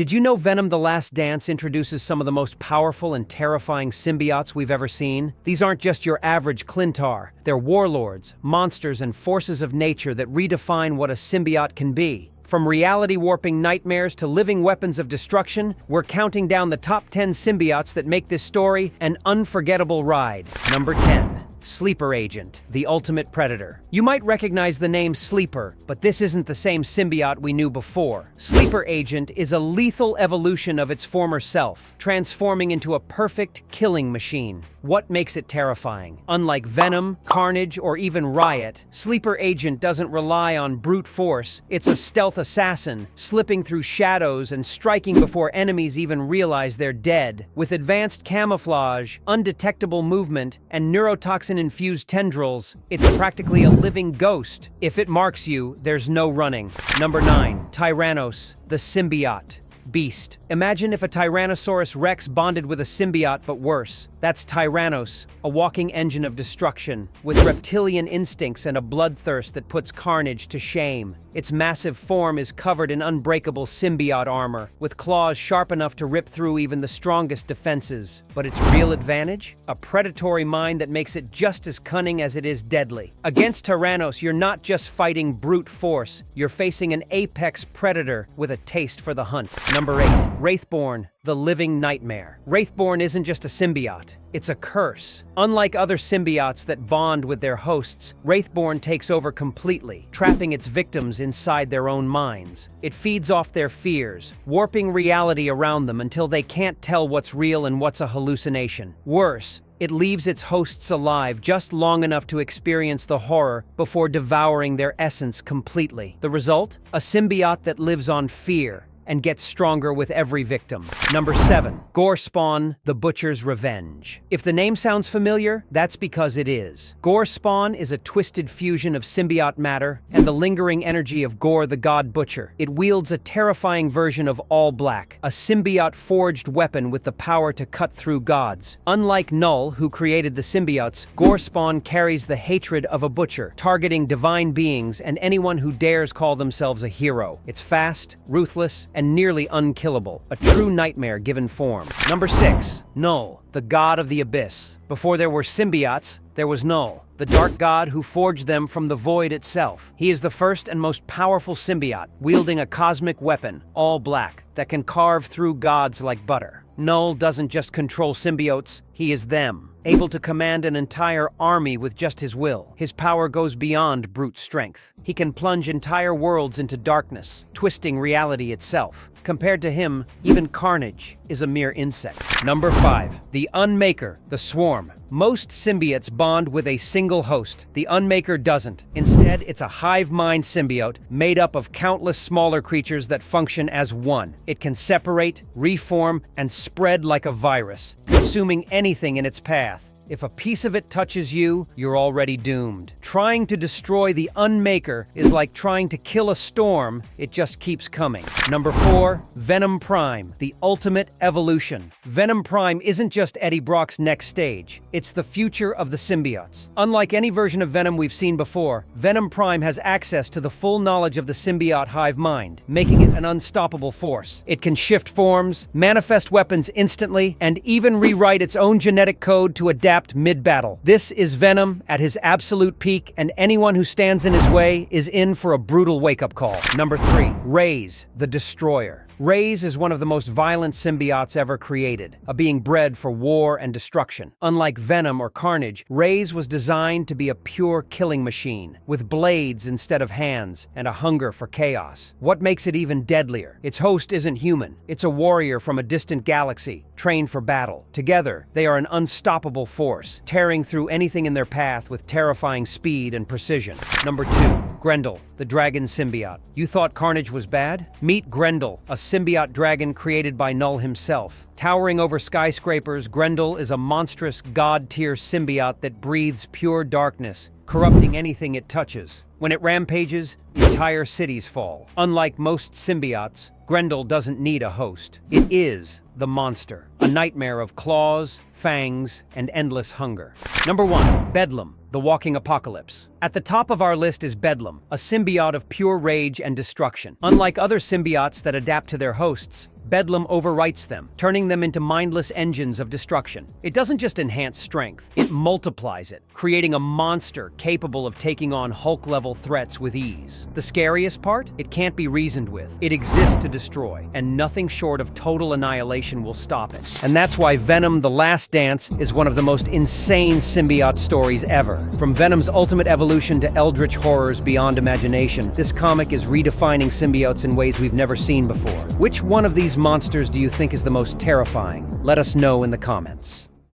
Did you know Venom: The Last Dance introduces some of the most powerful and terrifying symbiotes we've ever seen? These aren't just your average Clintar. They're warlords, monsters, and forces of nature that redefine what a symbiote can be. From reality-warping nightmares to living weapons of destruction, we're counting down the top 10 symbiotes that make this story an unforgettable ride. Number 10. Sleeper Agent, the ultimate predator. You might recognize the name Sleeper, but this isn't the same symbiote we knew before. Sleeper Agent is a lethal evolution of its former self, transforming into a perfect killing machine. What makes it terrifying? Unlike Venom, Carnage, or even Riot, Sleeper Agent doesn't rely on brute force. It's a stealth assassin, slipping through shadows and striking before enemies even realize they're dead. With advanced camouflage, undetectable movement, and neurotoxin-infused tendrils, it's practically a living ghost. If it marks you, there's no running. Number 9. Tyrannos, the symbiote. Beast. Imagine if a Tyrannosaurus Rex bonded with a symbiote, but worse. That's Tyrannos, a walking engine of destruction, with reptilian instincts and a bloodthirst that puts Carnage to shame. Its massive form is covered in unbreakable symbiote armor, with claws sharp enough to rip through even the strongest defenses. But its real advantage? A predatory mind that makes it just as cunning as it is deadly. Against Tyrannos, you're not just fighting brute force, you're facing an apex predator with a taste for the hunt. Number 8. Wraithborn, the living nightmare. Wraithborn isn't just a symbiote, it's a curse. Unlike other symbiotes that bond with their hosts, Wraithborn takes over completely, trapping its victims inside their own minds. It feeds off their fears, warping reality around them until they can't tell what's real and what's a hallucination. Worse, it leaves its hosts alive just long enough to experience the horror before devouring their essence completely. The result? A symbiote that lives on fear and gets stronger with every victim. Number 7. Gorespawn, the Butcher's Revenge. If the name sounds familiar, that's because it is. Gorespawn is a twisted fusion of symbiote matter and the lingering energy of Gore the God Butcher. It wields a terrifying version of All Black, a symbiote-forged weapon with the power to cut through gods. Unlike KNULL, who created the symbiotes, Gorespawn carries the hatred of a butcher, targeting divine beings and anyone who dares call themselves a hero. It's fast, ruthless, and nearly unkillable, a true nightmare given form. Number 6. KNULL, the god of the abyss. Before there were symbiotes, there was KNULL, the dark god who forged them from the void itself. He is the first and most powerful symbiote, wielding a cosmic weapon, All Black, that can carve through gods like butter. KNULL doesn't just control symbiotes, he is them, able to command an entire army with just his will. His power goes beyond brute strength. He can plunge entire worlds into darkness, twisting reality itself. Compared to him, even Carnage is a mere insect. Number 5. The Unmaker, the Swarm. Most symbiotes bond with a single host. The Unmaker doesn't. Instead, it's a hive mind symbiote made up of countless smaller creatures that function as one. It can separate, reform, and spread like a virus, consuming anything in its path. If a piece of it touches you, you're already doomed. Trying to destroy the Unmaker is like trying to kill a storm, it just keeps coming. Number 4. Venom Prime, the ultimate evolution. Venom Prime isn't just Eddie Brock's next stage, it's the future of the symbiotes. Unlike any version of Venom we've seen before, Venom Prime has access to the full knowledge of the symbiote hive mind, making it an unstoppable force. It can shift forms, manifest weapons instantly, and even rewrite its own genetic code to adapt mid-battle. This is Venom at his absolute peak, and anyone who stands in his way is in for a brutal wake-up call. Number 3. Raze, the Destroyer. Raze is one of the most violent symbiotes ever created, a being bred for war and destruction. Unlike Venom or Carnage, Raze was designed to be a pure killing machine, with blades instead of hands, and a hunger for chaos. What makes it even deadlier? Its host isn't human. It's a warrior from a distant galaxy, trained for battle. Together, they are an unstoppable force, tearing through anything in their path with terrifying speed and precision. Number 2. Grendel, the dragon symbiote. You thought Carnage was bad? Meet Grendel, a symbiote dragon created by KNULL himself. Towering over skyscrapers, Grendel is a monstrous god-tier symbiote that breathes pure darkness, corrupting anything it touches. When it rampages, entire cities fall. Unlike most symbiotes, Grendel doesn't need a host. It is the monster, a nightmare of claws, fangs, and endless hunger. Number 1. Bedlam, the walking apocalypse. At the top of our list is Bedlam, a symbiote of pure rage and destruction. Unlike other symbiotes that adapt to their hosts, Bedlam overwrites them, turning them into mindless engines of destruction. It doesn't just enhance strength, it multiplies it, creating a monster capable of taking on Hulk-level threats with ease. The scariest part? It can't be reasoned with. It exists to destroy, and nothing short of total annihilation will stop it. And that's why Venom: The Last Dance is one of the most insane symbiote stories ever. From Venom's ultimate evolution to eldritch horrors beyond imagination, this comic is redefining symbiotes in ways we've never seen before. Which one of these monsters do you think is the most terrifying? Let us know in the comments.